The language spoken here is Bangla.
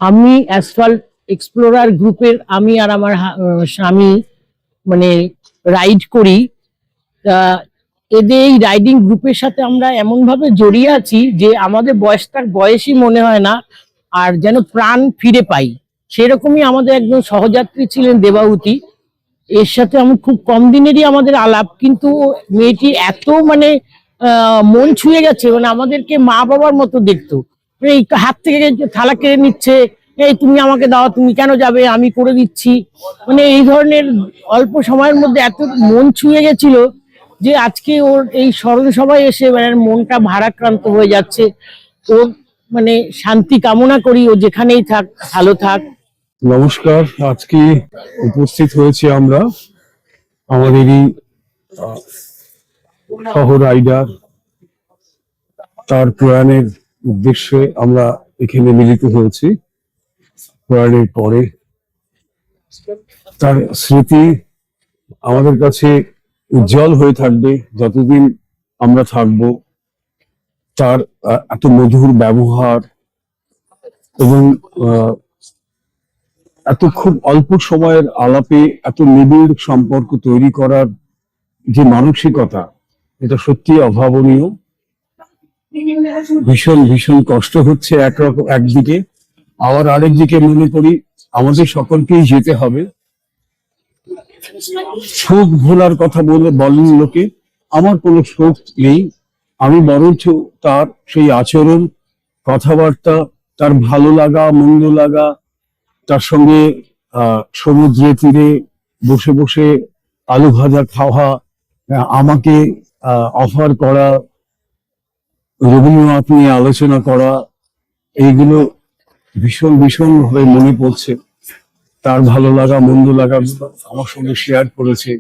আমি অ্যাসফাল্ট এক্সপ্লোরার গ্রুপের আমি আর আমার স্বামী মানে রাইড করি। তা এদের এই রাইডিং গ্রুপের সাথে আমরা এমন ভাবে জড়িয়ে আছি যে আমাদের বয়সই মনে হয় না, আর যেন প্রাণ ফিরে পাই। সেরকমই আমাদের একজন সহযাত্রী ছিলেন দেবাহুতি। এর সাথে আমি খুব কম দিনেরই আমাদের আলাপ, কিন্তু মেয়েটি এত মানে মন ছুঁয়ে গেছে, মানে আমাদেরকে মা বাবার মতো দেখতো। মানে এই হাত থেকে থালা কেড়ে নিচ্ছে, এই তুমি আমাকে দাও, তুমি কেন যাবে, আমি করে দিচ্ছি। মানে এই ধরনের অল্প সময়ের মধ্যে এত মন ছুঁয়ে গেছিল যে আজকে ওর এই স্মরণ সভায় এসে মানে মনটা ভারাক্রান্ত হয়ে যাচ্ছে। ওর মানে শান্তি কামনা করি, ও যেখানেই থাক ভালো থাক। নমস্কার। আজকে উপস্থিত হয়েছি আমরা আমাদেরই সহ রাইডার, তার প্রয়াণের উদ্দেশ্যে আমরা এখানে মিলিত হয়েছি। প্রয়াণের পরে তার স্মৃতি আমাদের কাছে উজ্জ্বল হয়ে থাকবে যতদিন আমরা থাকব। তার এত মধুর ব্যবহার এবং এত খুব অল্প সময়ের আলাপে এত নিবিড় সম্পর্ক তৈরি করার যে মানসিকতা, এটা সত্যি অভাবনীয়। ভীষণ ভীষণ কষ্ট হচ্ছে একদিকে, আবার আরেকদিকে মনে করি আমাদের সকলকেই যেতে হবে। শোক ভোলার কথা বলেন লোকে, আমার কোনো শোক নেই। আমি বরঞ্চ তার সেই আচরণ, কথাবার্তা, তার ভালো লাগা মন্দ লাগা, তার সঙ্গে সমুদ্রের তীরে বসে বসে আলু ভাজা খাওয়া, আমাকে অফার করা, রবীন্দ্রনাথ নিয়ে আলোচনা করা, এইগুলো ভীষণ ভীষণ ভাবে মনে পড়ছে। তার ভালো লাগা মন্দ লাগা আমার সঙ্গে শেয়ার করেছে।